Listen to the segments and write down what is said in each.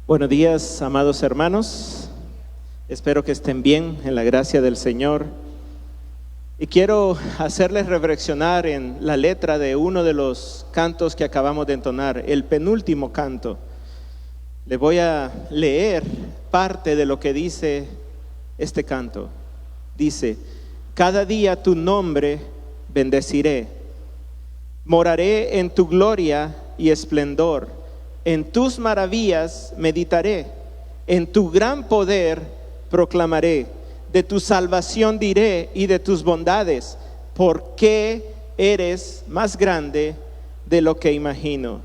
Buenos días, amados hermanos. Espero que estén bien en la gracia del Señor. Y quiero hacerles reflexionar en la letra de uno de los cantos que acabamos de entonar, el penúltimo canto. Les voy a leer parte de lo que dice este canto. Dice: cada día tu nombre bendeciré, moraré en tu gloria y esplendor. En tus maravillas meditaré, en tu gran poder proclamaré, de tu salvación diré y de tus bondades, porque eres más grande de lo que imagino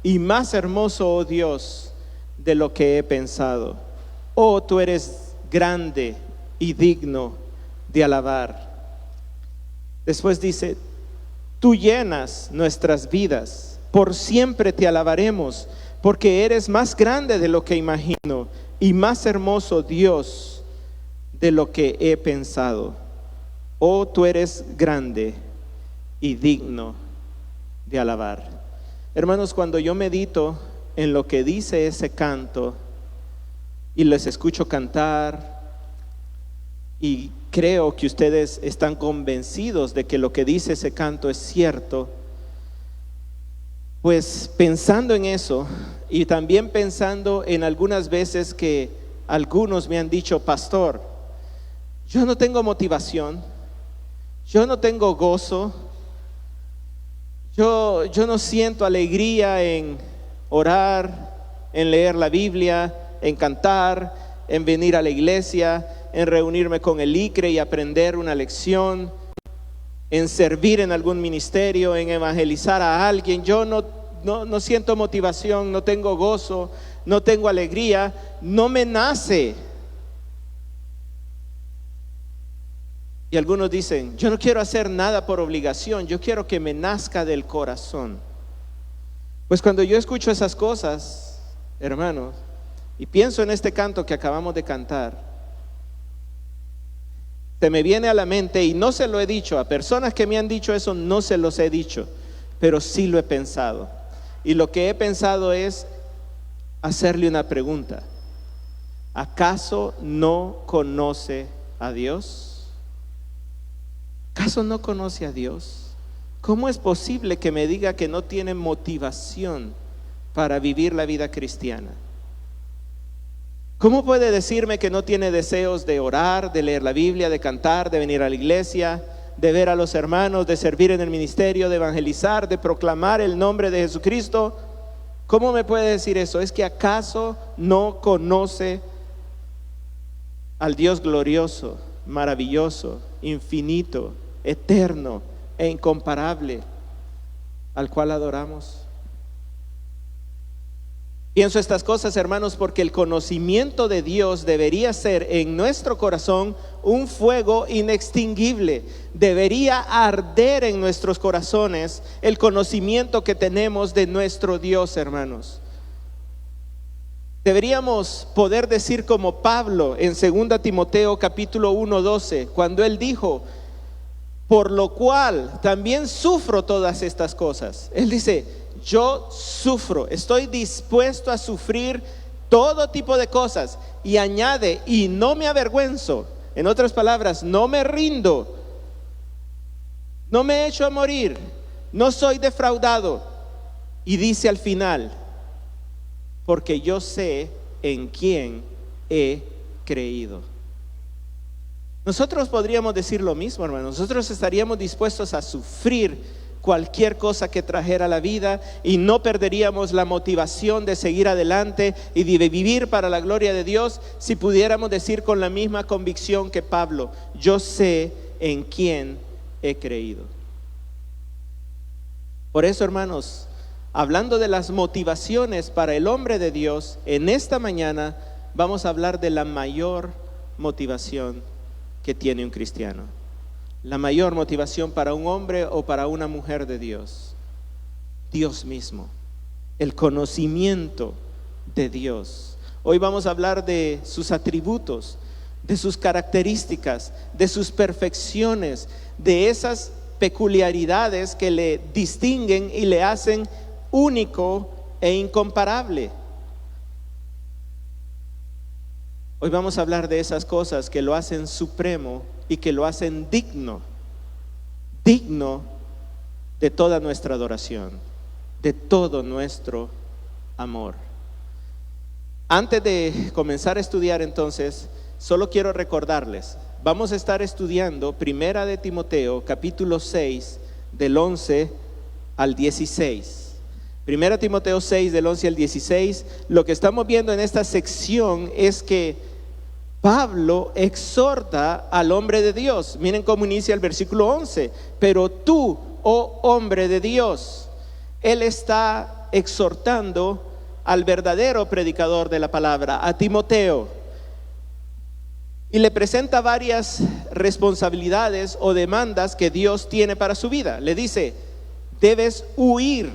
y más hermoso, oh Dios, de lo que he pensado. Oh, tú eres grande y digno de alabar. Después dice: tú llenas nuestras vidas, por siempre te alabaremos, porque eres más grande de lo que imagino y más hermoso, Dios, de lo que he pensado. Oh, tú eres grande y digno de alabar. Hermanos, cuando yo medito en lo que dice ese canto y les escucho cantar, y creo que ustedes están convencidos de que lo que dice ese canto es cierto, pues pensando en eso y también pensando en algunas veces que algunos me han dicho: pastor, yo no tengo motivación, yo no tengo gozo, yo no siento alegría en orar, en leer la Biblia, en cantar, en venir a la iglesia, en reunirme con el ICRE y aprender una lección, en servir en algún ministerio, en evangelizar a alguien. Yo no siento motivación, no tengo gozo, no tengo alegría, no me nace. Y algunos dicen: yo no quiero hacer nada por obligación, yo quiero que me nazca del corazón. Pues cuando yo escucho esas cosas, hermanos, y pienso en este canto que acabamos de cantar, se me viene a la mente, y no se lo he dicho a personas que me han dicho eso, no se los he dicho, pero sí lo he pensado. Y lo que he pensado es hacerle una pregunta: ¿acaso no conoce a Dios? ¿Acaso no conoce a Dios? ¿Cómo es posible que me diga que no tiene motivación para vivir la vida cristiana? ¿Cómo puede decirme que no tiene deseos de orar, de leer la Biblia, de cantar, de venir a la iglesia, de ver a los hermanos, de servir en el ministerio, de evangelizar, de proclamar el nombre de Jesucristo? ¿Cómo me puede decir eso? ¿Es que acaso no conoce al Dios glorioso, maravilloso, infinito, eterno e incomparable, al cual adoramos? Pienso estas cosas, hermanos, porque el conocimiento de Dios debería ser en nuestro corazón un fuego inextinguible. Debería arder en nuestros corazones el conocimiento que tenemos de nuestro Dios, hermanos. Deberíamos poder decir como Pablo en 2 Timoteo capítulo 1:12, cuando él dijo: por lo cual también sufro todas estas cosas. Él dice: yo sufro, estoy dispuesto a sufrir todo tipo de cosas. Y añade: y no me avergüenzo. En otras palabras, no me rindo, no me echo a morir, no soy defraudado. Y dice al final: porque yo sé en quién he creído. Nosotros podríamos decir lo mismo, hermanos. Nosotros estaríamos dispuestos a sufrir cualquier cosa que trajera la vida, y no perderíamos la motivación de seguir adelante y de vivir para la gloria de Dios, si pudiéramos decir con la misma convicción que Pablo: yo sé en quién he creído. Por eso, hermanos, hablando de las motivaciones para el hombre de Dios, en esta mañana vamos a hablar de la mayor motivación que tiene un cristiano. La mayor motivación para un hombre o para una mujer de Dios: Dios mismo, el conocimiento de Dios. Hoy vamos a hablar de sus atributos, de sus características, de sus perfecciones, de esas peculiaridades que le distinguen y le hacen único e incomparable. Hoy vamos a hablar de esas cosas que lo hacen supremo y que lo hacen digno de toda nuestra adoración, de todo nuestro amor. Antes de comenzar a estudiar entonces, solo quiero recordarles, vamos a estar estudiando Primera de Timoteo, capítulo 6, del 11 al 16. Primera Timoteo 6, del 11 al 16. Lo que estamos viendo en esta sección es que Pablo exhorta al hombre de Dios. Miren cómo inicia el versículo 11. Pero tú, oh hombre de Dios. Él está exhortando al verdadero predicador de la palabra, a Timoteo. Y le presenta varias responsabilidades o demandas que Dios tiene para su vida. Le dice, debes huir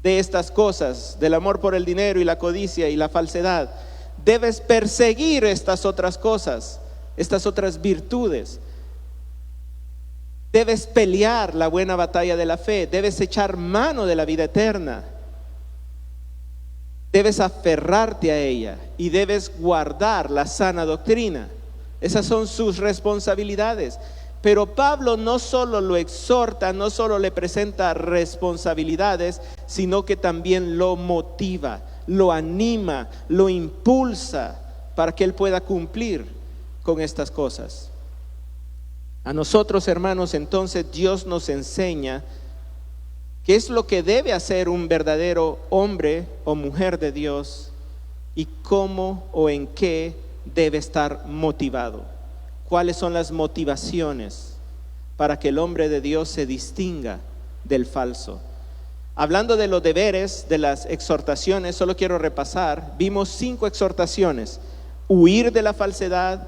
de estas cosas, del amor por el dinero y la codicia y la falsedad. Debes perseguir estas otras cosas, estas otras virtudes. Debes pelear la buena batalla de la fe. Debes echar mano de la vida eterna. Debes aferrarte a ella y debes guardar la sana doctrina. Esas son sus responsabilidades. Pero Pablo no solo lo exhorta, no solo le presenta responsabilidades, sino que también lo motiva, lo anima, lo impulsa para que él pueda cumplir con estas cosas. A nosotros, hermanos, entonces Dios nos enseña qué es lo que debe hacer un verdadero hombre o mujer de Dios y cómo o en qué debe estar motivado. ¿Cuáles son las motivaciones para que el hombre de Dios se distinga del falso? Hablando de los deberes, de las exhortaciones, solo quiero repasar. Vimos 5 exhortaciones: huir de la falsedad,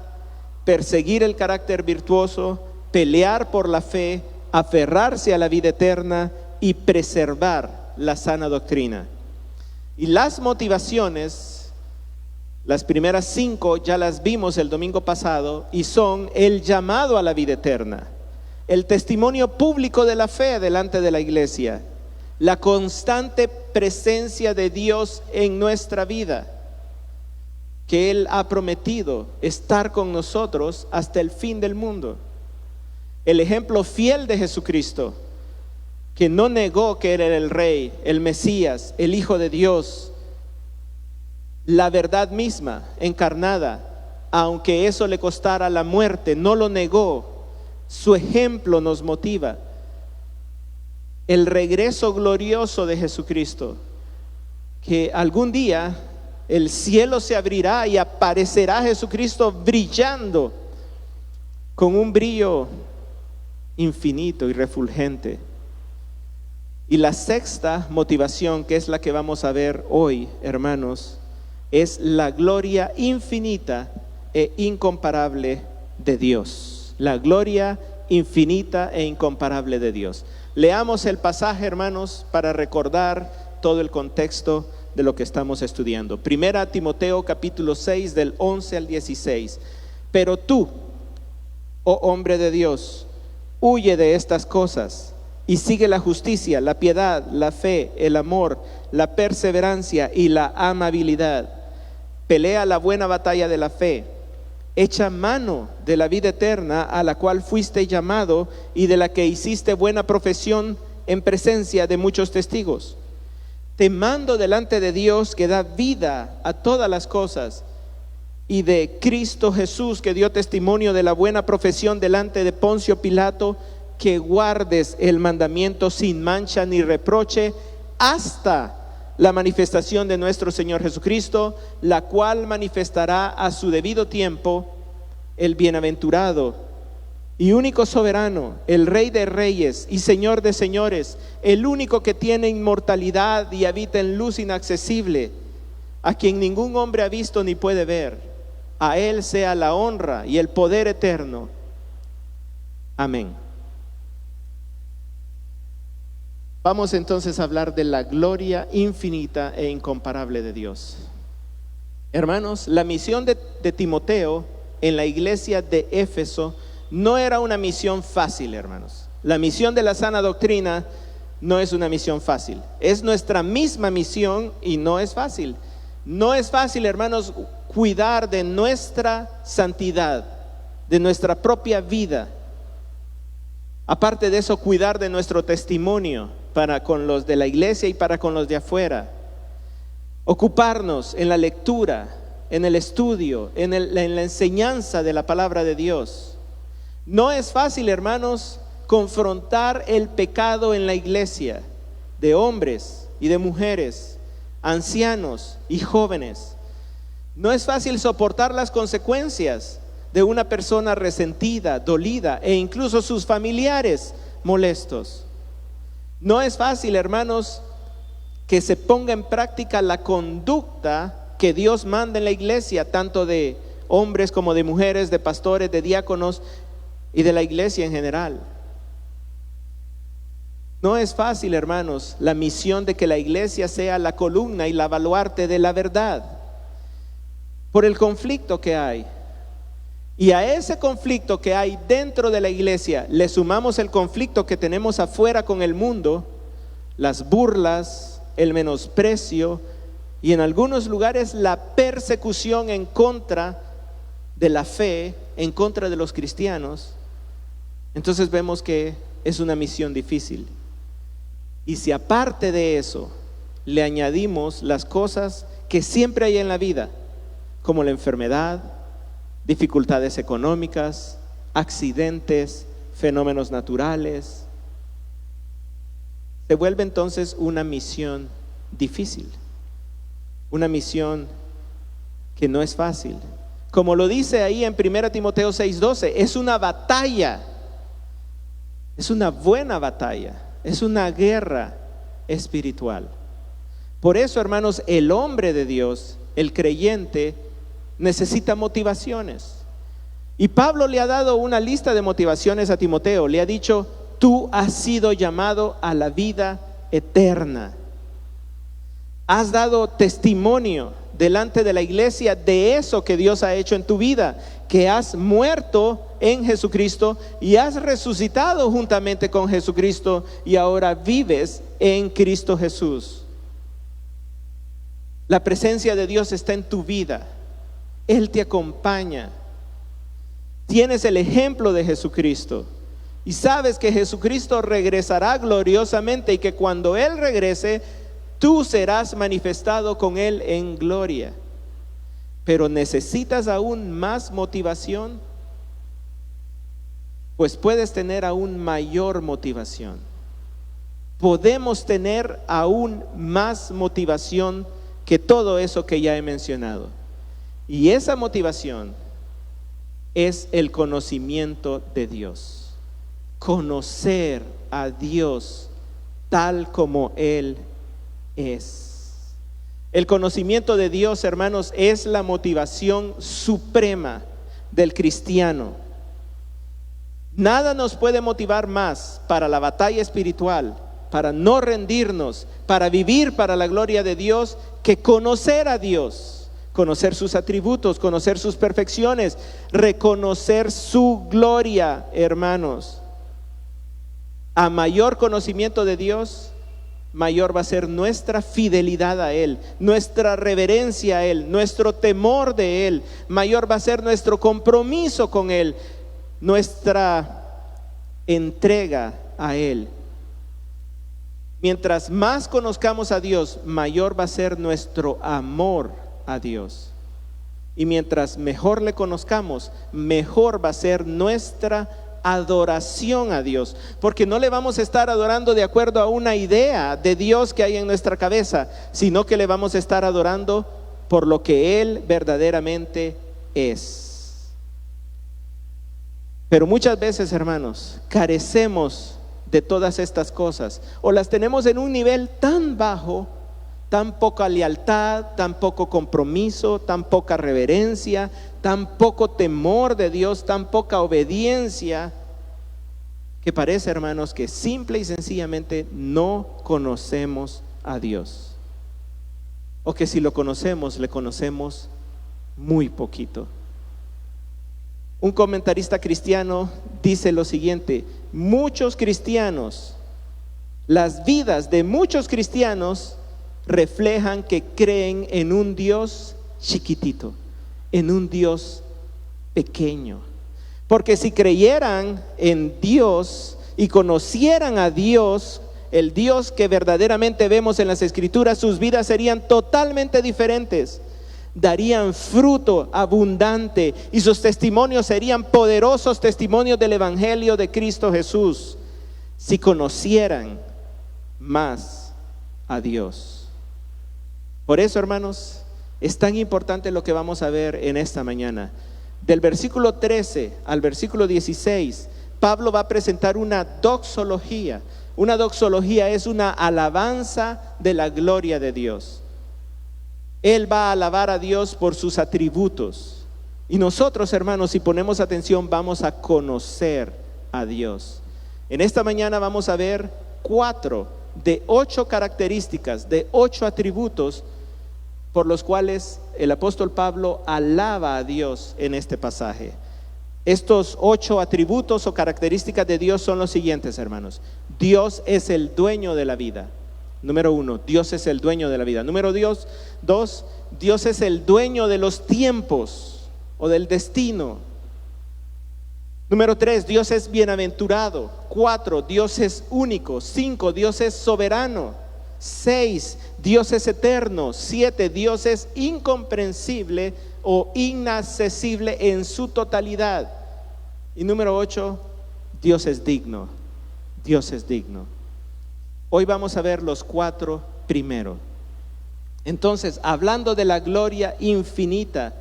perseguir el carácter virtuoso, pelear por la fe, aferrarse a la vida eterna y preservar la sana doctrina. Y las motivaciones, las primeras 5 ya las vimos el domingo pasado y son el llamado a la vida eterna, el testimonio público de la fe delante de la iglesia, la constante presencia de Dios en nuestra vida, que Él ha prometido estar con nosotros hasta el fin del mundo, el ejemplo fiel de Jesucristo, que no negó que Él era el Rey, el Mesías, el Hijo de Dios, la verdad misma encarnada, aunque eso le costara la muerte, no lo negó. Su ejemplo nos motiva. El regreso glorioso de Jesucristo, que algún día el cielo se abrirá y aparecerá Jesucristo brillando con un brillo infinito y refulgente. Y la sexta motivación, que es la que vamos a ver hoy, hermanos, es la gloria infinita e incomparable de Dios. La gloria infinita e incomparable de Dios. Leamos el pasaje, hermanos, para recordar todo el contexto de lo que estamos estudiando. Primera Timoteo capítulo 6 del 11 al 16. Pero tú, oh hombre de Dios, huye de estas cosas y sigue la justicia, la piedad, la fe, el amor, la perseverancia y la amabilidad. Pelea la buena batalla de la fe. Echa mano de la vida eterna, a la cual fuiste llamado y de la que hiciste buena profesión en presencia de muchos testigos. Te mando delante de Dios, que da vida a todas las cosas, y de Cristo Jesús, que dio testimonio de la buena profesión delante de Poncio Pilato, que guardes el mandamiento sin mancha ni reproche hasta la manifestación de nuestro Señor Jesucristo, la cual manifestará a su debido tiempo el bienaventurado y único soberano, el Rey de reyes y Señor de señores, el único que tiene inmortalidad y habita en luz inaccesible, a quien ningún hombre ha visto ni puede ver. A Él sea la honra y el poder eterno. Amén. Vamos entonces a hablar de la gloria infinita e incomparable de Dios. Hermanos, la misión de Timoteo en la iglesia de Éfeso no era una misión fácil, hermanos. La misión de la sana doctrina no es una misión fácil. Es nuestra misma misión y no es fácil. No es fácil, hermanos, cuidar de nuestra santidad, de nuestra propia vida. Aparte de eso, cuidar de nuestro testimonio para con los de la iglesia y para con los de afuera. Ocuparnos en la lectura, en el estudio, en la enseñanza de la palabra de Dios. No es fácil, hermanos, confrontar el pecado en la iglesia, de hombres y de mujeres, ancianos y jóvenes. No es fácil soportar las consecuencias de una persona resentida, dolida, e incluso sus familiares molestos. No es fácil, hermanos, que se ponga en práctica la conducta que Dios manda en la iglesia, tanto de hombres como de mujeres, de pastores, de diáconos y de la iglesia en general. No es fácil, hermanos, la misión de que la iglesia sea la columna y la baluarte de la verdad, por el conflicto que hay. Y a ese conflicto que hay dentro de la iglesia le sumamos el conflicto que tenemos afuera con el mundo, las burlas, el menosprecio y en algunos lugares la persecución en contra de la fe, en contra de los cristianos. Entonces vemos que es una misión difícil. Y si aparte de eso le añadimos las cosas que siempre hay en la vida, como la enfermedad, dificultades económicas, accidentes, fenómenos naturales, se vuelve entonces una misión difícil, una misión que no es fácil. Como lo dice ahí en 1 Timoteo 6:12, es una batalla, es una buena batalla, es una guerra espiritual. Por eso, hermanos, el hombre de Dios, el creyente, necesita motivaciones. Y Pablo le ha dado una lista de motivaciones a Timoteo. Le ha dicho: tú has sido llamado a la vida eterna. Has dado testimonio delante de la iglesia de eso que Dios ha hecho en tu vida, que has muerto en Jesucristo y has resucitado juntamente con Jesucristo y ahora vives en Cristo Jesús. La presencia de Dios está en tu vida. Él te acompaña. Tienes el ejemplo de Jesucristo y sabes que Jesucristo regresará gloriosamente y que cuando Él regrese, tú serás manifestado con Él en gloria. Pero necesitas aún más motivación, pues puedes tener aún mayor motivación. Podemos tener aún más motivación que todo eso que ya he mencionado. Y esa motivación es el conocimiento de Dios. Conocer a Dios tal como Él es. El conocimiento de Dios, hermanos, es la motivación suprema del cristiano. Nada nos puede motivar más para la batalla espiritual, para no rendirnos, para vivir para la gloria de Dios, que conocer a Dios. Conocer sus atributos, conocer sus perfecciones, reconocer su gloria, hermanos. A mayor conocimiento de Dios, mayor va a ser nuestra fidelidad a Él, nuestra reverencia a Él, nuestro temor de Él. Mayor va a ser nuestro compromiso con Él, nuestra entrega a Él. Mientras más conozcamos a Dios, mayor va a ser nuestro amor a Dios. Y mientras mejor le conozcamos, mejor va a ser nuestra adoración a Dios, porque no le vamos a estar adorando de acuerdo a una idea de Dios que hay en nuestra cabeza, sino que le vamos a estar adorando por lo que Él verdaderamente es. Pero muchas veces, hermanos, carecemos de todas estas cosas, o las tenemos en un nivel tan bajo, tan poca lealtad, tan poco compromiso, tan poca reverencia, tan poco temor de Dios, tan poca obediencia, que parece, hermanos, que simple y sencillamente no conocemos a Dios, o que si lo conocemos, le conocemos muy poquito. Un comentarista cristiano dice lo siguiente: muchos cristianos, las vidas de muchos cristianos reflejan que creen en un Dios chiquitito, en un Dios pequeño. Porque si creyeran en Dios y conocieran a Dios, el Dios que verdaderamente vemos en las Escrituras, sus vidas serían totalmente diferentes. Darían fruto abundante y sus testimonios serían poderosos testimonios del Evangelio de Cristo Jesús, si conocieran más a Dios. Por eso, hermanos, es tan importante lo que vamos a ver en esta mañana. Del versículo 13 al versículo 16, Pablo va a presentar una doxología. Una doxología es una alabanza de la gloria de Dios. Él va a alabar a Dios por sus atributos. Y nosotros, hermanos, si ponemos atención, vamos a conocer a Dios. En esta mañana vamos a ver 4 de 8 características, de 8 atributos por los cuales el apóstol Pablo alaba a Dios en este pasaje. Estos 8 atributos o características de Dios son los siguientes, hermanos. Dios es el dueño de la vida. Número 1, Dios es el dueño de la vida. Número 2, Dios es el dueño de los tiempos o del destino. Número 3, Dios es bienaventurado. 4, Dios es único. 5, Dios es soberano. 6, Dios es eterno. 7, Dios es incomprensible o inaccesible en su totalidad. Y número 8, Dios es digno. Dios es digno. Hoy vamos a ver los 4 primero. Entonces, hablando de la gloria infinita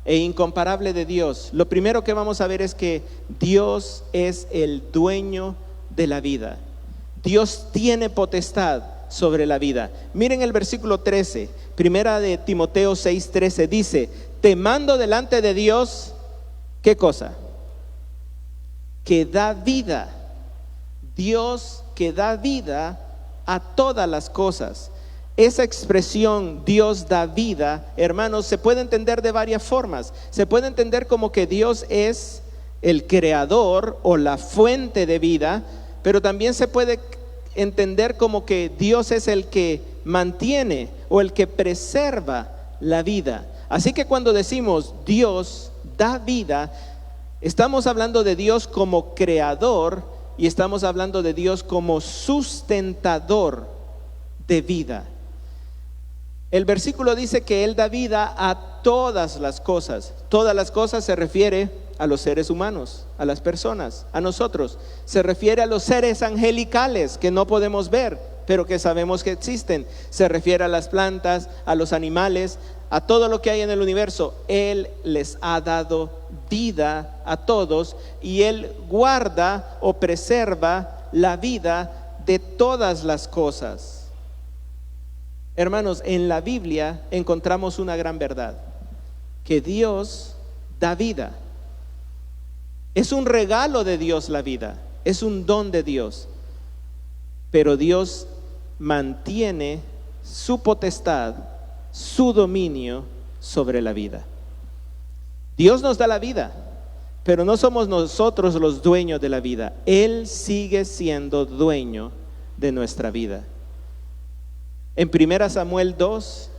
e incomparable de Dios, lo primero que vamos a ver es que Dios es el dueño de la vida. Dios tiene potestad sobre la vida. Miren el versículo 13, primera de Timoteo 6:13, dice: te mando delante de Dios, ¿qué cosa? Que da vida. Dios que da vida a todas las cosas. Esa expresión Dios da vida, hermanos, se puede entender de varias formas. Se puede entender como que Dios es el creador o la fuente de vida, pero también se puede entender como que Dios es el que mantiene o el que preserva la vida. Así que cuando decimos Dios da vida, estamos hablando de Dios como creador y estamos hablando de Dios como sustentador de vida. El versículo dice que Él da vida a todas las cosas. Todas las cosas se refiere a los seres humanos, a las personas, a nosotros. Se refiere a los seres angelicales que no podemos ver, pero que sabemos que existen. Se refiere a las plantas, a los animales, a todo lo que hay en el universo. Él les ha dado vida a todos y Él guarda o preserva la vida de todas las cosas. Hermanos, en la Biblia encontramos una gran verdad: que Dios da vida. Es un regalo de Dios la vida, es un don de Dios, pero Dios mantiene su potestad, su dominio sobre la vida. Dios nos da la vida, pero no somos nosotros los dueños de la vida. Él sigue siendo dueño de nuestra vida. En 1 Samuel 2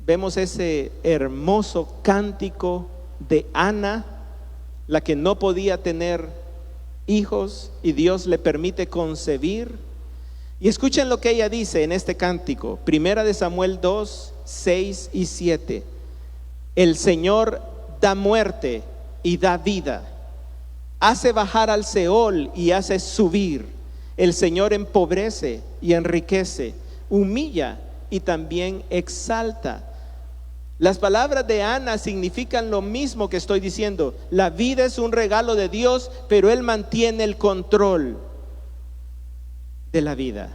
vemos ese hermoso cántico de Ana, la que no podía tener hijos y Dios le permite concebir. Y escuchen lo que ella dice en este cántico, 1 Samuel 2, 6 y 7. El Señor da muerte y da vida, hace bajar al Seol y hace subir. El Señor empobrece y enriquece, humilla y también exalta. Las palabras de Ana significan lo mismo que estoy diciendo. La vida es un regalo de Dios, pero Él mantiene el control de la vida.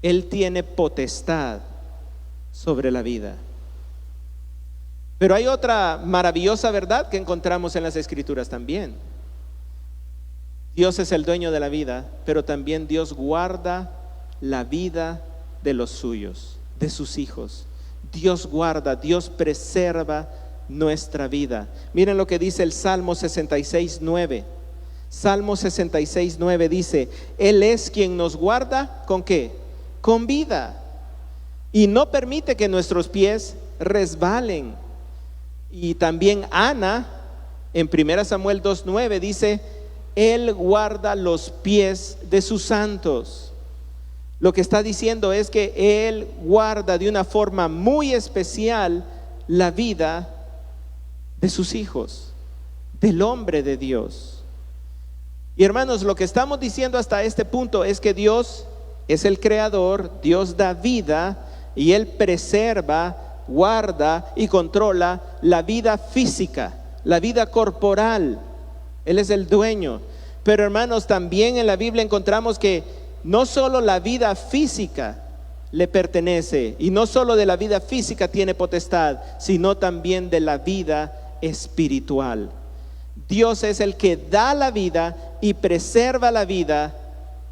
Él tiene potestad sobre la vida. Pero hay otra maravillosa verdad que encontramos en las Escrituras también. Dios es el dueño de la vida, pero también Dios guarda la vida de los suyos, de sus hijos. Dios guarda, Dios preserva nuestra vida. Miren lo que dice el Salmo 66:9. Salmo 66:9 dice: Él es quien nos guarda, ¿con qué? Con vida, y no permite que nuestros pies resbalen. Y también Ana, en 1 Samuel 2:9 dice, Él guarda los pies de sus santos. Lo que está diciendo es que Él guarda de una forma muy especial la vida de sus hijos, del hombre de Dios. Y hermanos, lo que estamos diciendo hasta este punto es que Dios es el creador, Dios da vida y Él preserva, guarda y controla la vida física, la vida corporal. Él es el dueño. Pero hermanos, también en la Biblia encontramos que no solo la vida física le pertenece y no solo de la vida física tiene potestad, sino también de la vida espiritual. Dios es el que da la vida y preserva la vida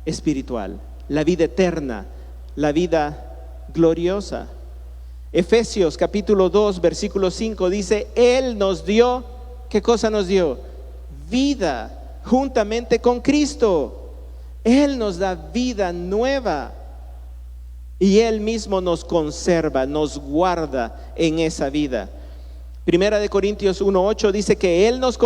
espiritual, la vida eterna, la vida gloriosa. Efesios capítulo 2 versículo 5 dice, Él nos dio, ¿qué cosa nos dio? Vida juntamente con Cristo. Él nos da vida nueva y Él mismo nos conserva, nos guarda en esa vida. Primera de Corintios 1:8 dice que Él nos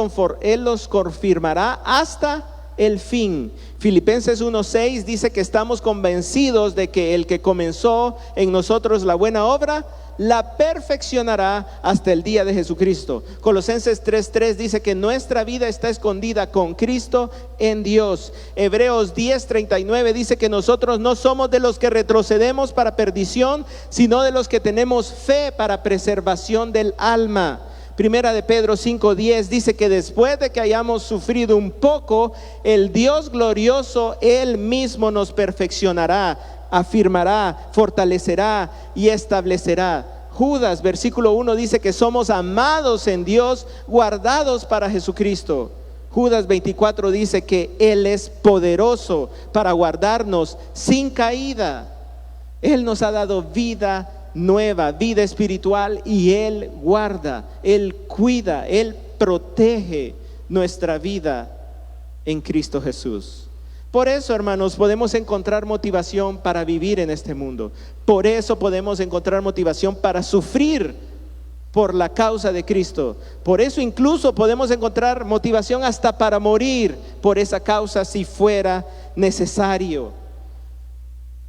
confirmará hasta el fin. Filipenses 1:6 dice que estamos convencidos de que el que comenzó en nosotros la buena obra la perfeccionará hasta el día de Jesucristo. Colosenses 3:3 dice que nuestra vida está escondida con Cristo en Dios. Hebreos 10:39 dice que nosotros no somos de los que retrocedemos para perdición, sino de los que tenemos fe para preservación del alma. Primera de Pedro 5:10 dice que después de que hayamos sufrido un poco, el Dios glorioso, Él mismo nos perfeccionará, afirmará, fortalecerá y establecerá. Judas versículo 1 dice que somos amados en Dios, guardados para Jesucristo. Judas 24 dice que Él es poderoso para guardarnos sin caída. Él nos ha dado vida nueva, vida espiritual, y Él guarda, Él cuida, Él protege nuestra vida en Cristo Jesús. Por eso, hermanos, podemos encontrar motivación para vivir en este mundo. Por eso podemos encontrar motivación para sufrir por la causa de Cristo. Por eso incluso podemos encontrar motivación hasta para morir por esa causa si fuera necesario.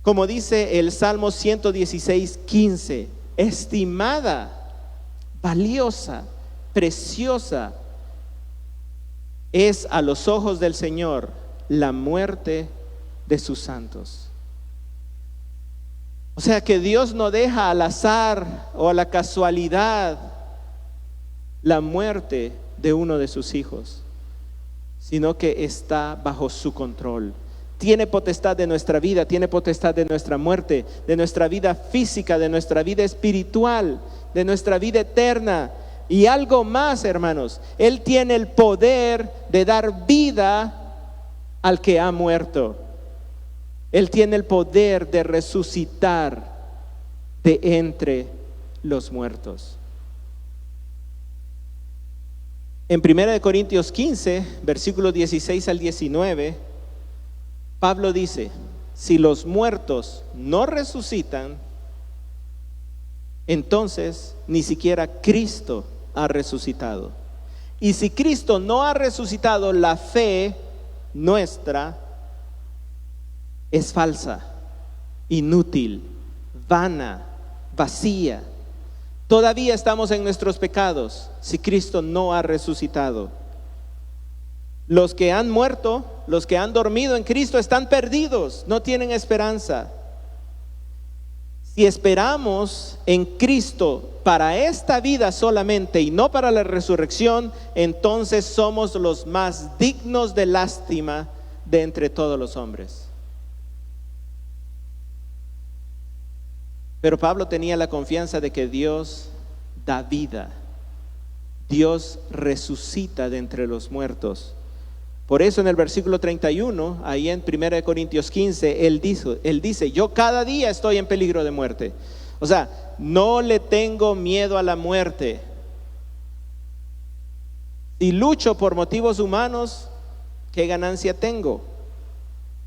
Como dice el Salmo 116:15, estimada, valiosa, preciosa es a los ojos del Señor la muerte de sus santos. O sea que Dios no deja al azar o a la casualidad la muerte de uno de sus hijos, sino que está bajo su control. Tiene potestad de nuestra vida, tiene potestad de nuestra muerte, de nuestra vida física, de nuestra vida espiritual, de nuestra vida eterna. Y algo más, hermanos, Él tiene el poder de dar vida al que ha muerto. Él tiene el poder de resucitar de entre los muertos. En 1 Corintios 15, versículos 16 al 19, Pablo dice, si los muertos no resucitan, entonces ni siquiera Cristo ha resucitado. Y si Cristo no ha resucitado, la fe nuestra es falsa, inútil, vana, vacía. Todavía estamos en nuestros pecados si Cristo no ha resucitado. Los que han muerto, los que han dormido en Cristo están perdidos, no tienen esperanza. Si esperamos en Cristo para esta vida solamente y no para la resurrección, entonces somos los más dignos de lástima de entre todos los hombres. Pero Pablo tenía la confianza de que Dios da vida, Dios resucita de entre los muertos. Por eso en el versículo 31, ahí en 1 Corintios 15, él dice, yo cada día estoy en peligro de muerte. O sea, no le tengo miedo a la muerte. Si lucho por motivos humanos, ¿qué ganancia tengo?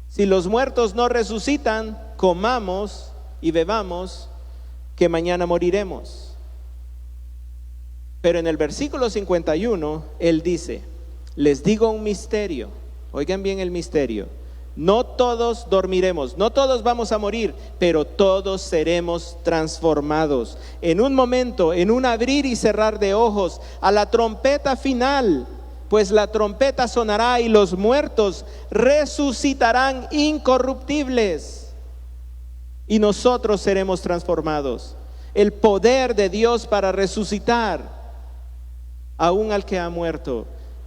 Si los muertos no resucitan, comamos y bebamos, que mañana moriremos. Pero en el versículo 51, Él dice, les digo un misterio, oigan bien el misterio, no todos dormiremos, no todos vamos a morir, pero todos seremos transformados. En un momento, en un abrir y cerrar de ojos, a la trompeta final, pues la trompeta sonará y los muertos resucitarán incorruptibles y nosotros seremos transformados. El poder de Dios para resucitar aún al que ha muerto.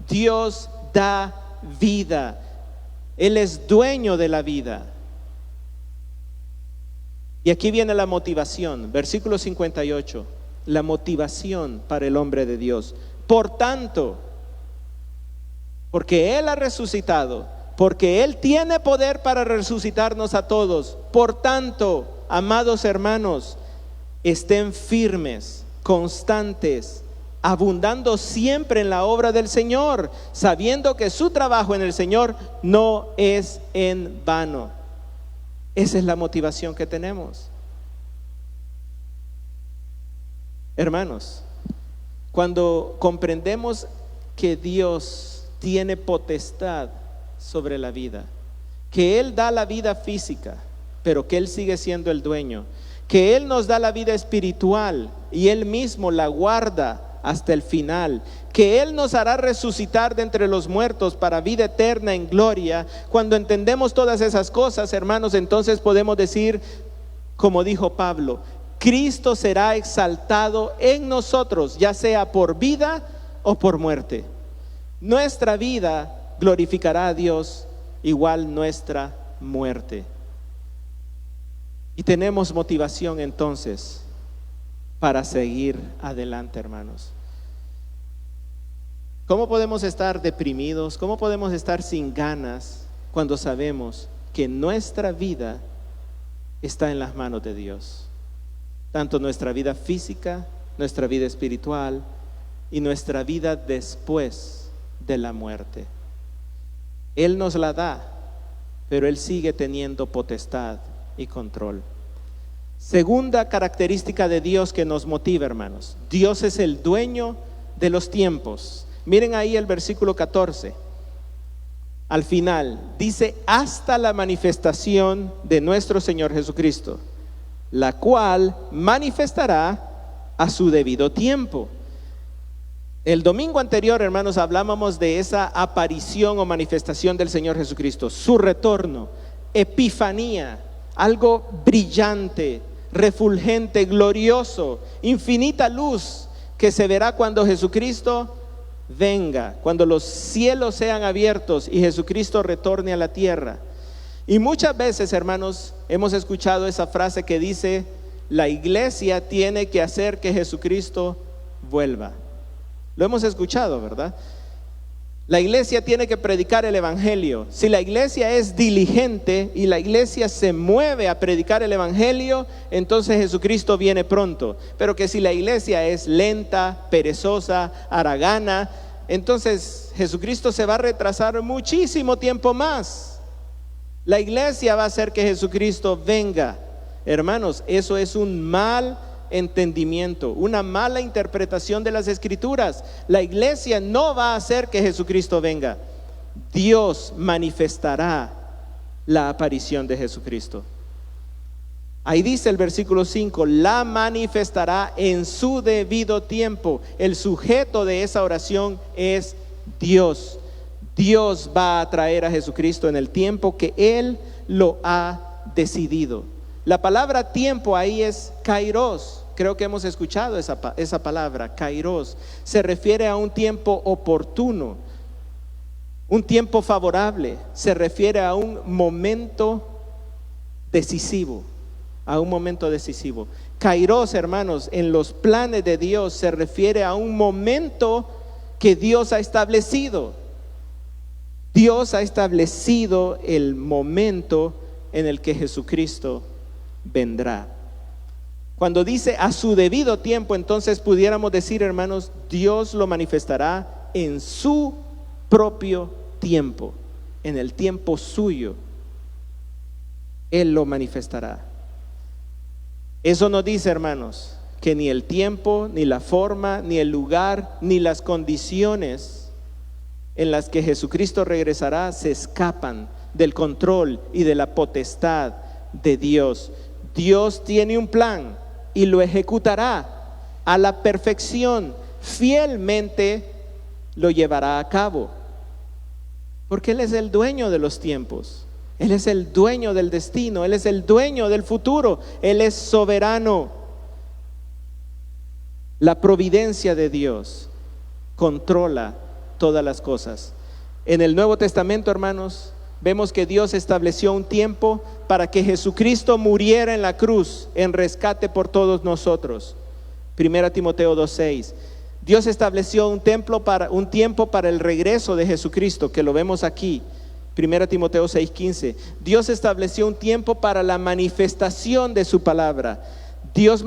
Dios da vida. Él es dueño de la vida. Y aquí viene la motivación, versículo 58, la motivación para el hombre de Dios. Por tanto, porque Él ha resucitado, porque Él tiene poder para resucitarnos a todos, por tanto, amados hermanos, estén firmes, constantes, abundando siempre en la obra del Señor, sabiendo que su trabajo en el Señor no es en vano. Esa es la motivación que tenemos. Hermanos, cuando comprendemos que Dios tiene potestad sobre la vida, que Él da la vida física, pero que Él sigue siendo el dueño, que Él nos da la vida espiritual y Él mismo la guarda hasta el final, que Él nos hará resucitar de entre los muertos para vida eterna en gloria. Cuando entendemos todas esas cosas, hermanos, entonces podemos decir, como dijo Pablo, Cristo será exaltado en nosotros, ya sea por vida o por muerte. Nuestra vida glorificará a Dios, igual nuestra muerte. Y tenemos motivación entonces para seguir adelante, hermanos. ¿Cómo podemos estar deprimidos? ¿Cómo podemos estar sin ganas cuando sabemos que nuestra vida está en las manos de Dios? Tanto nuestra vida física, nuestra vida espiritual y nuestra vida después de la muerte. Él nos la da, pero Él sigue teniendo potestad y control. Segunda característica de Dios que nos motiva, hermanos: Dios es el dueño de los tiempos. Miren ahí el versículo 14. Al final dice: hasta la manifestación de nuestro Señor Jesucristo, la cual manifestará a su debido tiempo. El domingo anterior, hermanos, hablábamos de esa aparición o manifestación del Señor Jesucristo, su retorno, epifanía, algo brillante, refulgente, glorioso, infinita luz que se verá cuando Jesucristo venga, cuando los cielos sean abiertos y Jesucristo retorne a la tierra. Y muchas veces, hermanos, hemos escuchado esa frase que dice: la iglesia tiene que hacer que Jesucristo vuelva. Lo hemos escuchado, ¿verdad? La iglesia tiene que predicar el evangelio. Si la iglesia es diligente y la iglesia se mueve a predicar el evangelio, entonces Jesucristo viene pronto. Pero que si la iglesia es lenta, perezosa, haragana, entonces Jesucristo se va a retrasar muchísimo tiempo más. La iglesia va a hacer que Jesucristo venga. Hermanos, eso es un mal entendimiento, una mala interpretación de las escrituras. La iglesia no va a hacer que Jesucristo venga. Dios manifestará la aparición de Jesucristo. Ahí dice el versículo 5: la manifestará en su debido tiempo. El sujeto de esa oración es Dios. Dios va a traer a Jesucristo en el tiempo que Él lo ha decidido. La palabra tiempo ahí es kairos. Creo que hemos escuchado esa palabra, kairos. Se refiere a un tiempo oportuno, un tiempo favorable. Se refiere a un momento decisivo, a un momento decisivo. Kairos, hermanos, en los planes de Dios se refiere a un momento que Dios ha establecido. Dios ha establecido el momento en el que Jesucristo vendrá. Cuando dice a su debido tiempo, entonces pudiéramos decir, hermanos, Dios lo manifestará en su propio tiempo, en el tiempo suyo. Él lo manifestará. Eso no dice, hermanos, que ni el tiempo, ni la forma, ni el lugar, ni las condiciones en las que Jesucristo regresará se escapan del control y de la potestad de Dios. Dios tiene un plan y lo ejecutará a la perfección, fielmente lo llevará a cabo, porque Él es el dueño de los tiempos, Él es el dueño del destino, Él es el dueño del futuro, Él es soberano. La providencia de Dios controla todas las cosas. En el Nuevo Testamento, hermanos, vemos que Dios estableció un tiempo para que Jesucristo muriera en la cruz en rescate por todos nosotros. 1 Timoteo 2:6. Dios estableció un tiempo para el regreso de Jesucristo, que lo vemos aquí. 1 Timoteo 6:15. Dios estableció un tiempo para la manifestación de su palabra. Dios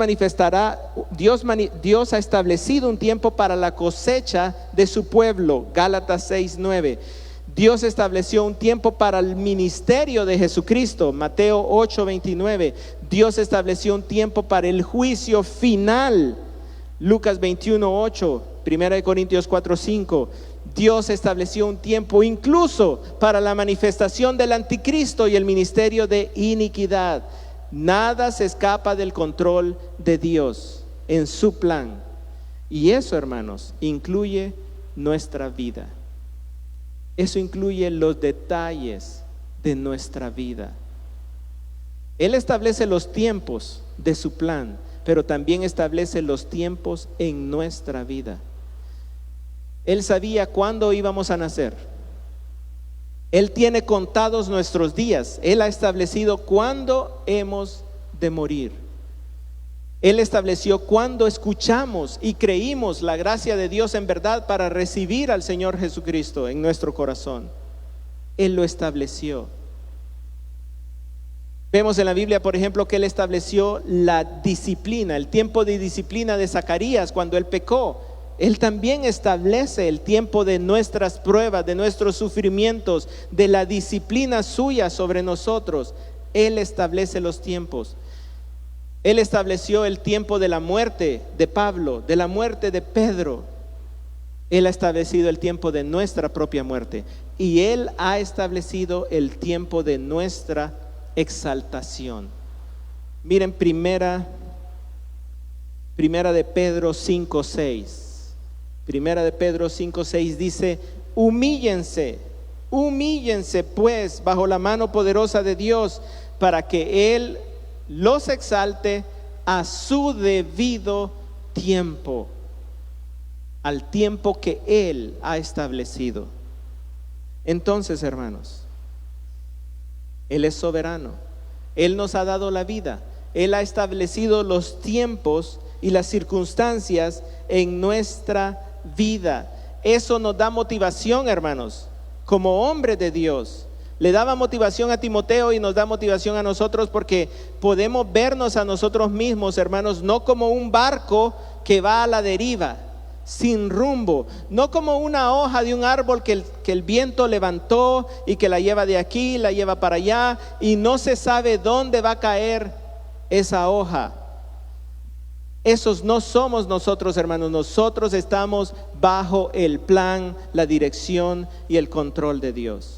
ha establecido un tiempo para la cosecha de su pueblo. Gálatas 6:9. Dios estableció un tiempo para el ministerio de Jesucristo. Mateo 8:29. Dios estableció un tiempo para el juicio final. Lucas 21:8. 1 Corintios 4:5. Dios estableció un tiempo incluso para la manifestación del anticristo y el ministerio de iniquidad. Nada se escapa del control de Dios en su plan. Y eso, hermanos, incluye nuestra vida. Eso incluye los detalles de nuestra vida. Él establece los tiempos de su plan, pero también establece los tiempos en nuestra vida. Él sabía cuándo íbamos a nacer. Él tiene contados nuestros días. Él ha establecido cuándo hemos de morir. Él estableció cuándo escuchamos y creímos la gracia de Dios en verdad para recibir al Señor Jesucristo en nuestro corazón. Él lo estableció. Vemos en la Biblia, por ejemplo, que Él estableció la disciplina, el tiempo de disciplina de Zacarías cuando él pecó. Él también establece el tiempo de nuestras pruebas, de nuestros sufrimientos, de la disciplina suya sobre nosotros. Él establece los tiempos. Él estableció el tiempo de la muerte de Pablo, de la muerte de Pedro. Él ha establecido el tiempo de nuestra propia muerte. Y Él ha establecido el tiempo de nuestra exaltación. Miren primera de Pedro 5:6. Primera de Pedro 5:6 dice: humíllense pues bajo la mano poderosa de Dios, para que Él los exalte a su debido tiempo, al tiempo que Él ha establecido. Entonces, hermanos, Él es soberano. Él nos ha dado la vida. Él ha establecido los tiempos y las circunstancias en nuestra vida. Eso nos da motivación, hermanos, como hombres de Dios. Le daba motivación a Timoteo y nos da motivación a nosotros, porque podemos vernos a nosotros mismos, hermanos, no como un barco que va a la deriva, sin rumbo, no como una hoja de un árbol que el viento levantó y que la lleva de aquí, la lleva para allá y no se sabe dónde va a caer esa hoja. Esos no somos nosotros, hermanos. Nosotros estamos bajo el plan, la dirección y el control de Dios.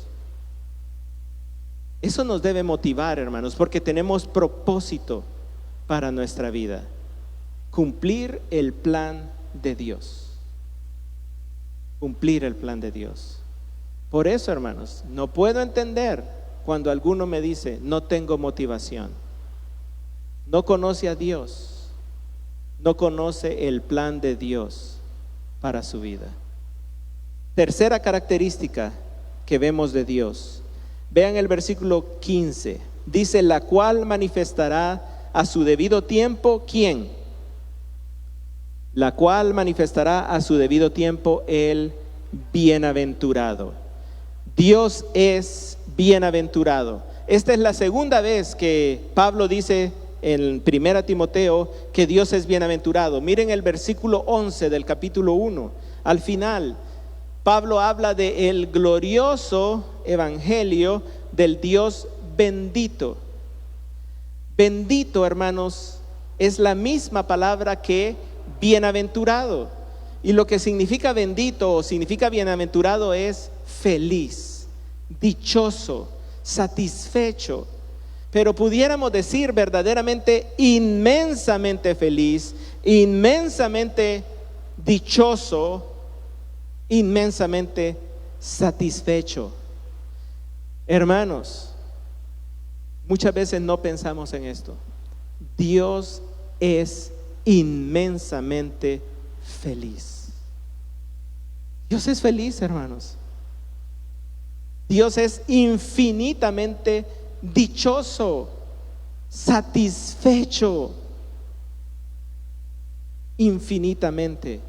Eso nos debe motivar, hermanos, porque tenemos propósito para nuestra vida: cumplir el plan de Dios. Cumplir el plan de Dios. Por eso, hermanos, no puedo entender cuando alguno me dice: no tengo motivación. No conoce a Dios. No conoce el plan de Dios para su vida. Tercera característica que vemos de Dios. Vean el versículo 15. Dice: la cual manifestará a su debido tiempo. ¿Quién? La cual manifestará a su debido tiempo el bienaventurado. Dios es bienaventurado. Esta es la segunda vez que Pablo dice en 1 Timoteo que Dios es bienaventurado. Miren el versículo 11 del capítulo 1. Al final, Pablo habla de el glorioso evangelio del Dios bendito. Bendito, hermanos, es la misma palabra que bienaventurado. Y lo que significa bendito o significa bienaventurado es feliz, dichoso, satisfecho. Pero pudiéramos decir verdaderamente inmensamente feliz, inmensamente dichoso, inmensamente satisfecho. Hermanos, muchas veces no pensamos en esto. Dios es inmensamente feliz. Dios es feliz, hermanos. Dios es infinitamente dichoso, satisfecho, infinitamente.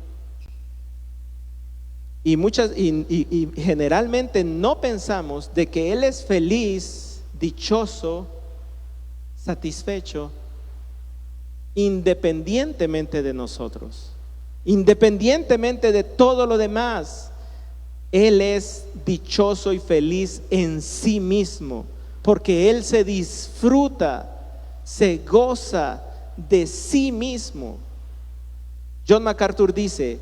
Y generalmente no pensamos de que Él es feliz, dichoso, satisfecho, independientemente de nosotros, independientemente de todo lo demás. Él es dichoso y feliz en sí mismo, porque Él se disfruta, se goza de sí mismo. John MacArthur dice: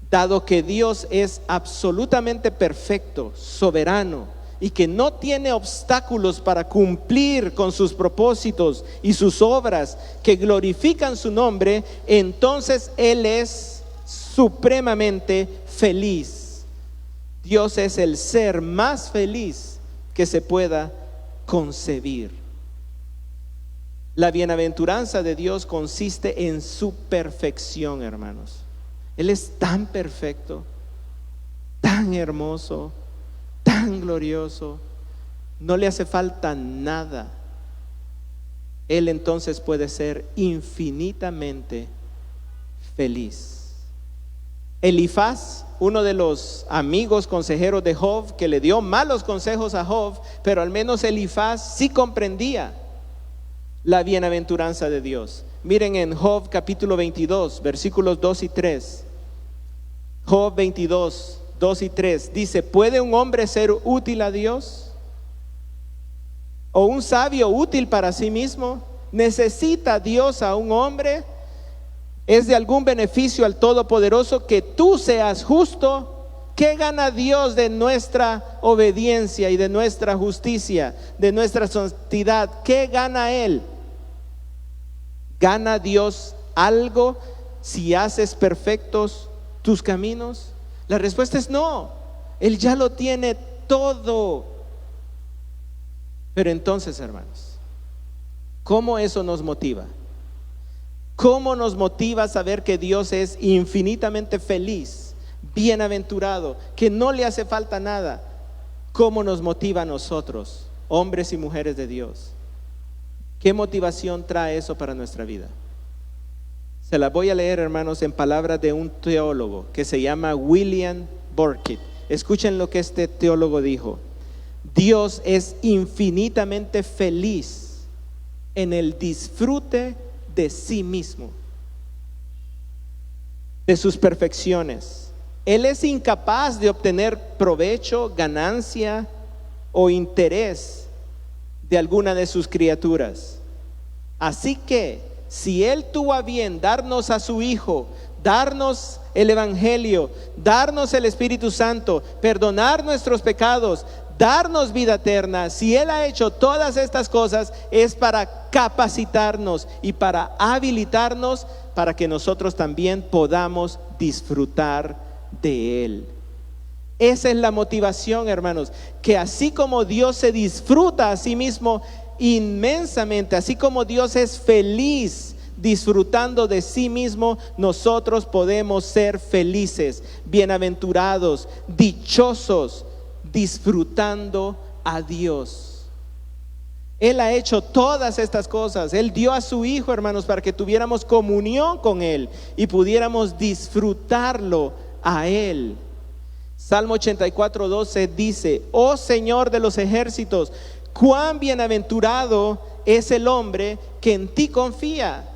dado que Dios es absolutamente perfecto, soberano, y que no tiene obstáculos para cumplir con sus propósitos y sus obras que glorifican su nombre, entonces Él es supremamente feliz. Dios es el ser más feliz que se pueda concebir. La bienaventuranza de Dios consiste en su perfección, hermanos. Él es tan perfecto, tan hermoso, tan glorioso, no le hace falta nada. Él entonces puede ser infinitamente feliz. Elifaz, uno de los amigos consejeros de Job, que le dio malos consejos a Job, pero al menos Elifaz sí comprendía la bienaventuranza de Dios. Miren en Job capítulo 22, versículos 2 y 3. Job 22, 2 y 3 dice: ¿puede un hombre ser útil a Dios? ¿O un sabio útil para sí mismo? ¿Necesita Dios a un hombre? ¿Es de algún beneficio al Todopoderoso que tú seas justo? ¿Qué gana Dios de nuestra obediencia y de nuestra justicia, de nuestra santidad? ¿Qué gana Él? ¿Gana Dios algo si haces perfectos tus caminos? La respuesta es no. Él ya lo tiene todo. Pero entonces, hermanos, ¿cómo eso nos motiva? ¿Cómo nos motiva saber que Dios es infinitamente feliz, bienaventurado, que no le hace falta nada? ¿Cómo nos motiva a nosotros, hombres y mujeres de Dios? ¿Qué motivación trae eso para nuestra vida? Se la voy a leer, hermanos, en palabras de un teólogo que se llama William Burkitt. Escuchen lo que este teólogo dijo: Dios es infinitamente feliz en el disfrute de sí mismo, de sus perfecciones. Él es incapaz de obtener provecho, ganancia o interés de alguna de sus criaturas. Así que si Él tuvo a bien darnos a su Hijo, darnos el Evangelio, darnos el Espíritu Santo, perdonar nuestros pecados, darnos vida eterna, si Él ha hecho todas estas cosas, es para capacitarnos y para habilitarnos para que nosotros también podamos disfrutar de Él. Esa es la motivación, hermanos, que así como Dios se disfruta a sí mismo inmensamente, así como Dios es feliz disfrutando de sí mismo, nosotros podemos ser felices, bienaventurados, dichosos, disfrutando a Dios. Él ha hecho todas estas cosas. Él dio a su Hijo, hermanos, para que tuviéramos comunión con Él y pudiéramos disfrutarlo a Él. Salmo 84:12 dice: oh Señor de los ejércitos, cuán bienaventurado es el hombre que en ti confía.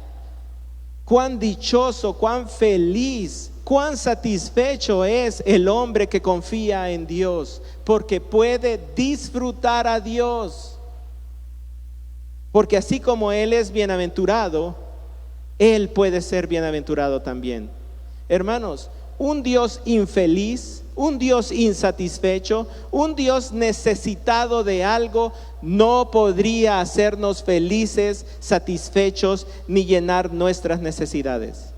Cuán dichoso, cuán feliz, cuán satisfecho es el hombre que confía en Dios, porque puede disfrutar a Dios. Porque así como Él es bienaventurado, Él puede ser bienaventurado también. Hermanos, un Dios infeliz, un Dios insatisfecho, un Dios necesitado de algo no podría hacernos felices, satisfechos, ni llenar nuestras necesidades.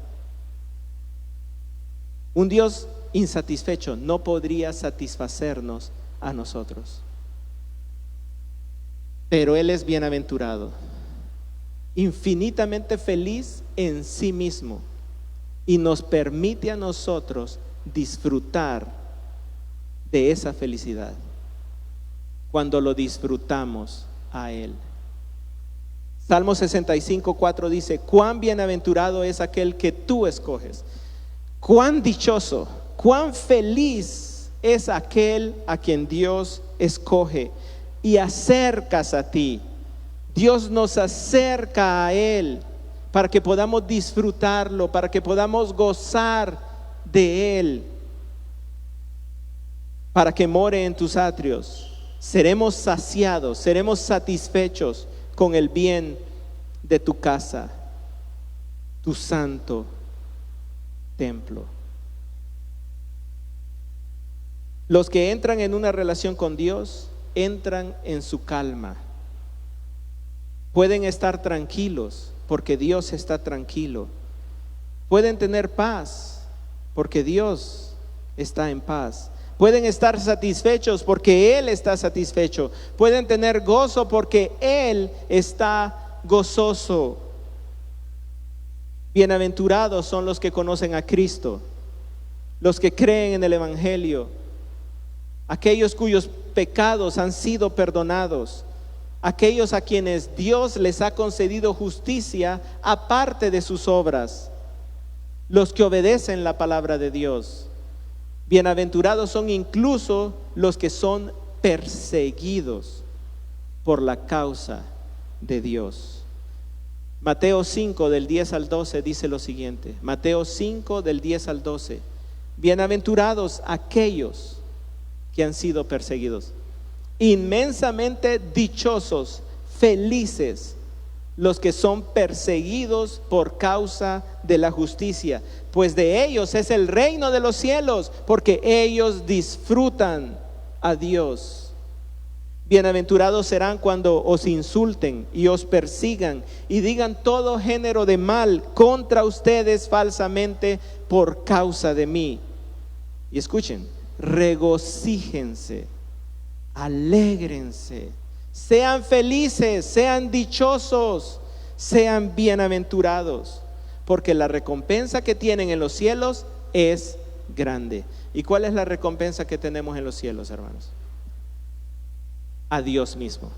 Un Dios insatisfecho no podría satisfacernos a nosotros. Pero Él es bienaventurado, infinitamente feliz en sí mismo, y nos permite a nosotros disfrutar de esa felicidad cuando lo disfrutamos a Él. Salmo 65:4 dice: cuán bienaventurado es aquel que tú escoges. Cuán dichoso, cuán feliz es aquel a quien Dios escoge y acercas a ti. Dios nos acerca a Él para que podamos disfrutarlo, para que podamos gozar de Él, para que more en tus atrios. Seremos saciados, seremos satisfechos con el bien de tu casa, tu santo templo. Los que entran en una relación con Dios entran en su calma. Pueden estar tranquilos porque Dios está tranquilo. Pueden tener paz porque Dios está en paz. Pueden estar satisfechos porque Él está satisfecho. Pueden tener gozo porque Él está gozoso. Bienaventurados son los que conocen a Cristo, los que creen en el Evangelio, aquellos cuyos pecados han sido perdonados, aquellos a quienes Dios les ha concedido justicia aparte de sus obras, los que obedecen la palabra de Dios. Bienaventurados son incluso los que son perseguidos por la causa de Dios. Mateo 5 del 10 al 12 dice lo siguiente. Mateo 5 del 10 al 12. Bienaventurados aquellos que han sido perseguidos. Inmensamente dichosos, felices los que son perseguidos por causa de la justicia, pues de ellos es el reino de los cielos, porque ellos disfrutan a Dios. Bienaventurados serán cuando os insulten y os persigan y digan todo género de mal contra ustedes falsamente por causa de mí. Y escuchen, regocíjense, alégrense, sean felices, sean dichosos, sean bienaventurados, porque la recompensa que tienen en los cielos es grande. ¿Y cuál es la recompensa que tenemos en los cielos, hermanos? A Dios mismo,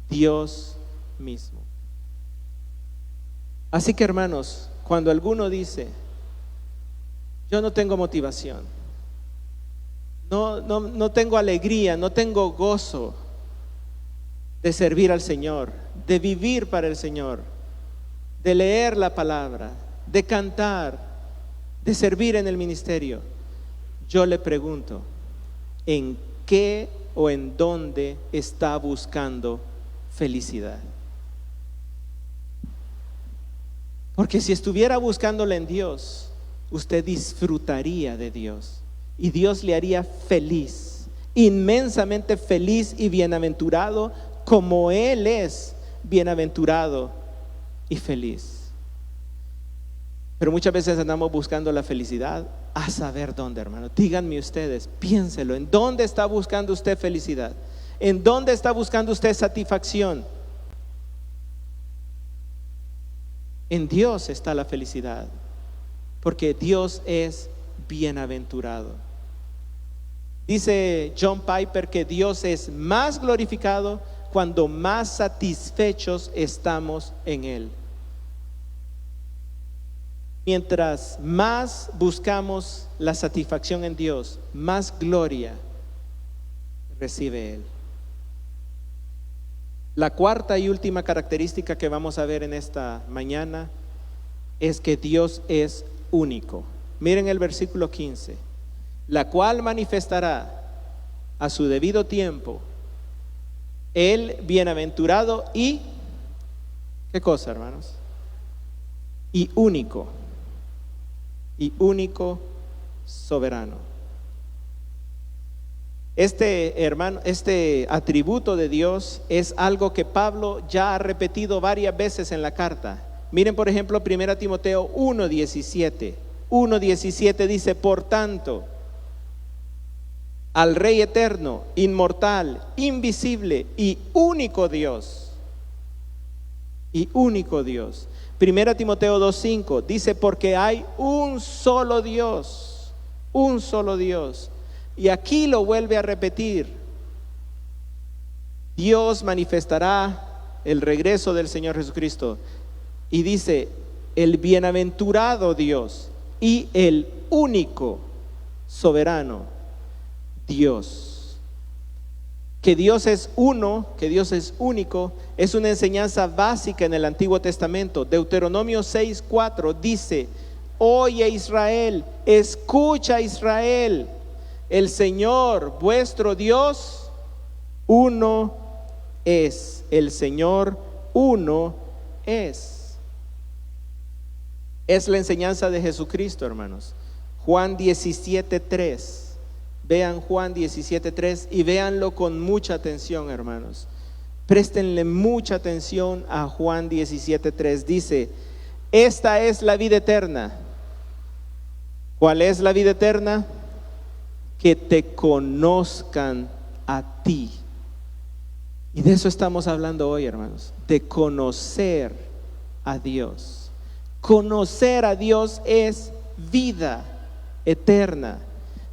Dios mismo. Así que, hermanos, cuando alguno dice: yo no tengo motivación, no tengo alegría, no tengo gozo de servir al Señor, de vivir para el Señor, de leer la palabra, de cantar, de servir en el ministerio, yo le pregunto: ¿en qué o en dónde está buscando felicidad? Porque si estuviera buscándola en Dios, usted disfrutaría de Dios y Dios le haría feliz, inmensamente feliz y bienaventurado, como Él es bienaventurado y feliz. Pero muchas veces andamos buscando la felicidad a saber dónde, hermano. Díganme ustedes, piénselo, ¿en dónde está buscando usted felicidad? ¿En dónde está buscando usted satisfacción? En Dios está la felicidad, porque Dios es bienaventurado. Dice John Piper que Dios es más glorificado cuando más satisfechos estamos en Él. Mientras más buscamos la satisfacción en Dios, más gloria recibe Él. La cuarta y última característica que vamos a ver en esta mañana es que Dios es único. Miren el versículo 15: la cual manifestará a su debido tiempo el bienaventurado y ¿qué cosa, hermanos? y único, y único soberano. Este atributo de Dios es algo que Pablo ya ha repetido varias veces en la carta. Miren, por ejemplo, 1 Timoteo 1:17. 1:17 dice: por tanto, al Rey eterno, inmortal, invisible y único Dios. Y único Dios. 1 Timoteo 2:5 dice: porque hay un solo Dios. Un solo Dios. Y aquí lo vuelve a repetir. Dios manifestará el regreso del Señor Jesucristo. Y dice: el bienaventurado Dios y el único soberano Dios. Que Dios es uno, que Dios es único, es una enseñanza básica en el Antiguo Testamento. Deuteronomio 6:4 dice: oye Israel, escucha Israel, el Señor vuestro Dios uno es. El Señor uno es. Es la enseñanza de Jesucristo, hermanos. Juan 17:3. Vean Juan 17:3 y véanlo con mucha atención, hermanos. Préstenle mucha atención a Juan 17:3. Dice: esta es la vida eterna. ¿Cuál es la vida eterna? Que te conozcan a ti. Y de eso estamos hablando hoy, hermanos. De conocer a Dios. Conocer a Dios es vida eterna.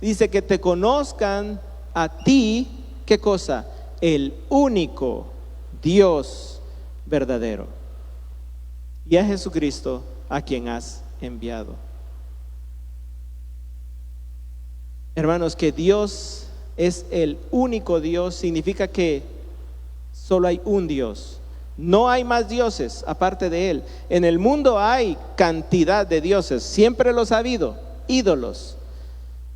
Dice que te conozcan a ti, ¿qué cosa? El único Dios verdadero. Y a Jesucristo, a quien has enviado. Hermanos, que Dios es el único Dios significa que solo hay un Dios. No hay más dioses aparte de Él. En el mundo hay cantidad de dioses, siempre los ha habido, ídolos.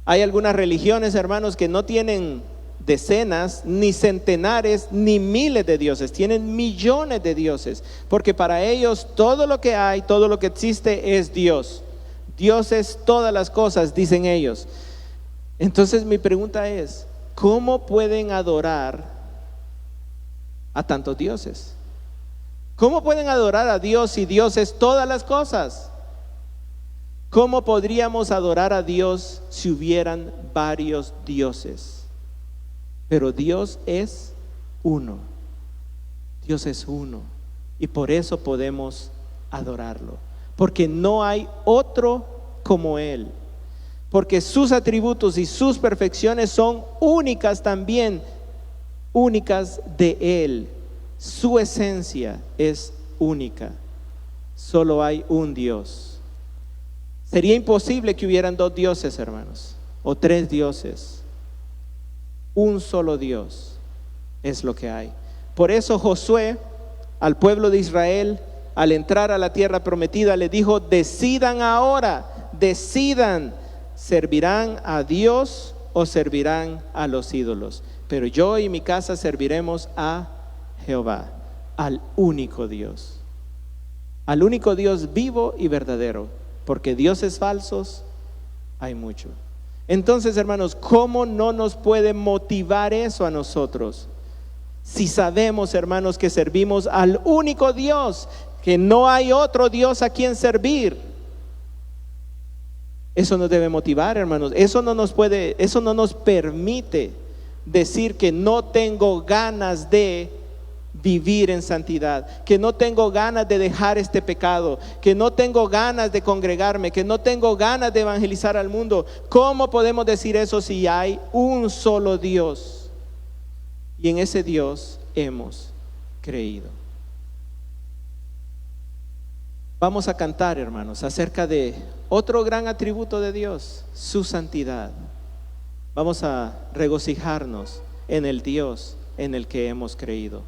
Hay algunas religiones, hermanos, que no tienen decenas, ni centenares, ni miles de dioses, tienen millones de dioses, porque para ellos todo lo que hay, todo lo que existe es Dios. Dios es todas las cosas, dicen ellos. Entonces mi pregunta es: ¿cómo pueden adorar a tantos dioses? ¿Cómo pueden adorar a Dios si Dios es todas las cosas? ¿Cómo podríamos adorar a Dios si hubieran varios dioses? Pero Dios es uno. Dios es uno. Y por eso podemos adorarlo. Porque no hay otro como Él. Porque sus atributos y sus perfecciones son únicas también, únicas de Él. Su esencia es única. Solo hay un Dios. Sería imposible que hubieran dos dioses, hermanos, o tres dioses. Un solo Dios es lo que hay. Por eso Josué al pueblo de Israel, al entrar a la tierra prometida, le dijo: decidan ahora, decidan, ¿servirán a Dios o servirán a los ídolos? Pero yo y mi casa serviremos a Jehová, al único Dios vivo y verdadero, porque dioses falsos hay mucho. Entonces, hermanos, ¿cómo no nos puede motivar eso a nosotros? Si sabemos, hermanos, que servimos al único Dios, que no hay otro Dios a quien servir. Eso nos debe motivar, hermanos. Eso no nos permite decir que no tengo ganas de vivir en santidad, que no tengo ganas de dejar este pecado, que no tengo ganas de congregarme, que no tengo ganas de evangelizar al mundo. ¿Cómo podemos decir eso si hay un solo Dios? Y en ese Dios hemos creído. Vamos a cantar, hermanos, acerca de otro gran atributo de Dios, su santidad. Vamos a regocijarnos en el Dios en el que hemos creído.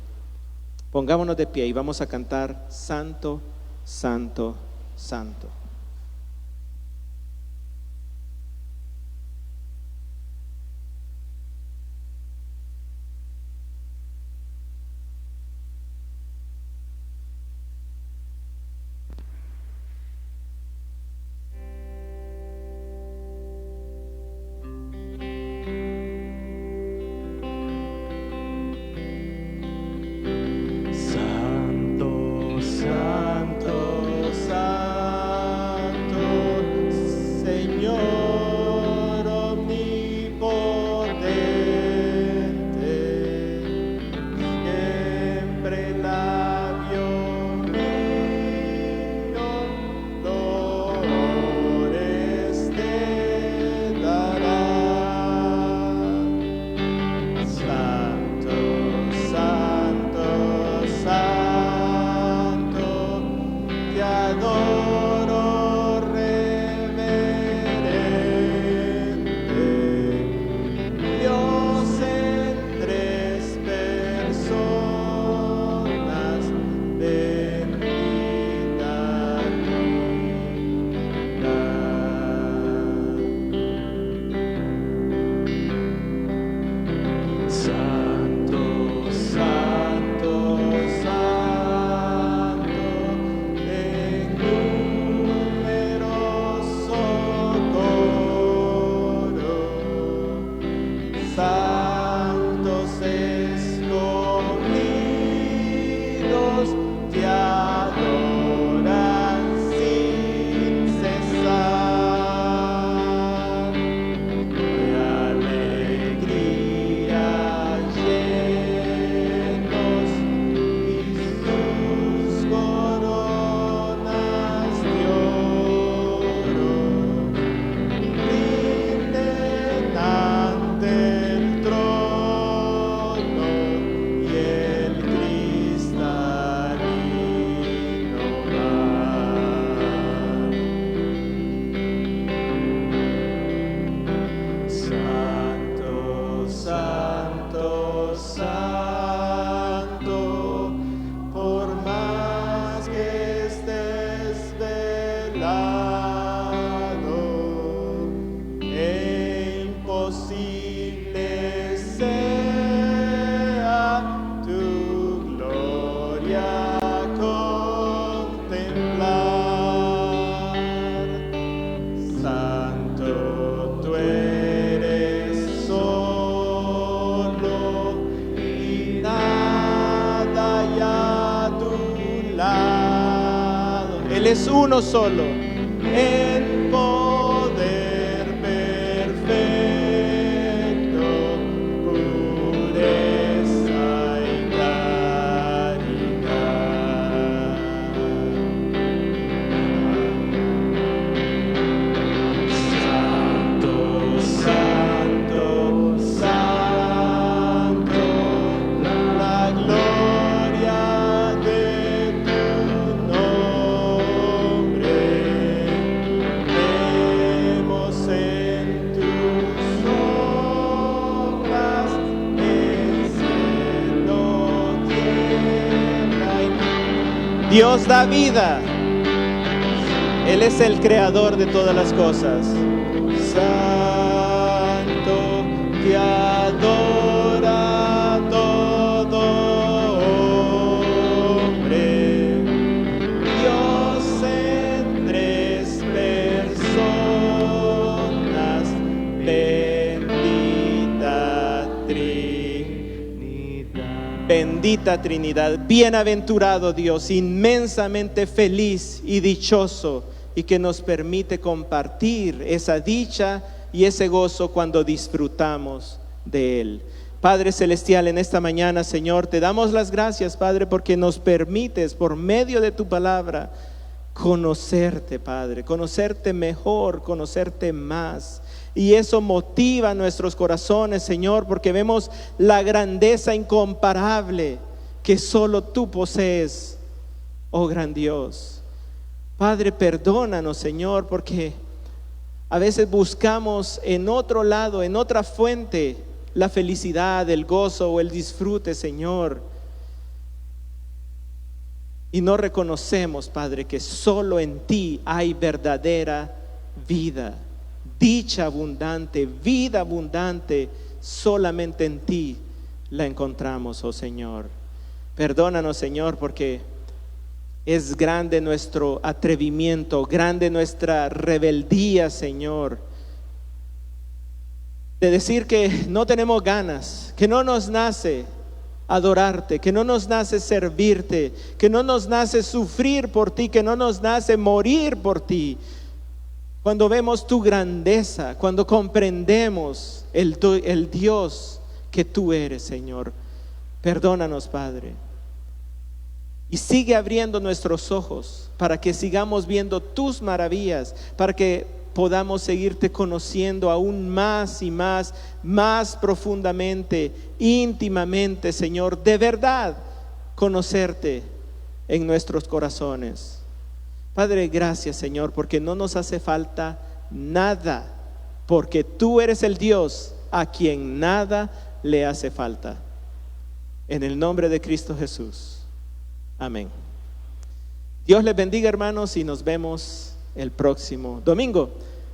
Pongámonos de pie y vamos a cantar: Santo, Santo, Santo. imposible sea tu gloria contemplar. Santo tú eres solo y nada hay a tu lado. Él es uno solo, en poder perfecto, pureza y caridad. Santo, santo, santo, la gloria de tu nombre. Vemos en tus obras el cielo, tierra y Dios da vida. Él es el creador de todas las cosas. Santo, te adora todo hombre. Dios en tres personas, bendita Trinidad. Bendita Trinidad, bienaventurado Dios, inmensamente feliz y dichoso, y que nos permite compartir esa dicha y ese gozo cuando disfrutamos de Él. Padre Celestial, en esta mañana, Señor, te damos las gracias, Padre, porque nos permites, por medio de tu palabra, conocerte, Padre, conocerte mejor, conocerte más. Y eso motiva nuestros corazones, Señor, porque vemos la grandeza incomparable que solo tú posees, oh gran Dios. Padre, perdónanos, Señor, porque a veces buscamos en otro lado, en otra fuente, la felicidad, el gozo o el disfrute, Señor. Y no reconocemos, Padre, que solo en ti hay verdadera vida, dicha abundante, vida abundante. Solamente en ti la encontramos, oh Señor. Perdónanos, Señor, porque es grande nuestro atrevimiento, grande nuestra rebeldía, Señor, de decir que no tenemos ganas, que no nos nace adorarte, que no nos nace servirte, que no nos nace sufrir por ti, que no nos nace morir por ti. Cuando vemos tu grandeza, cuando comprendemos el Dios que tú eres, Señor, perdónanos, Padre. Y sigue abriendo nuestros ojos para que sigamos viendo tus maravillas, para que podamos seguirte conociendo aún más y más, más profundamente, íntimamente, Señor, de verdad conocerte en nuestros corazones. Padre, gracias, Señor, porque no nos hace falta nada, porque tú eres el Dios a quien nada le hace falta. En el nombre de Cristo Jesús. Amén. Dios les bendiga, hermanos, y nos vemos el próximo domingo.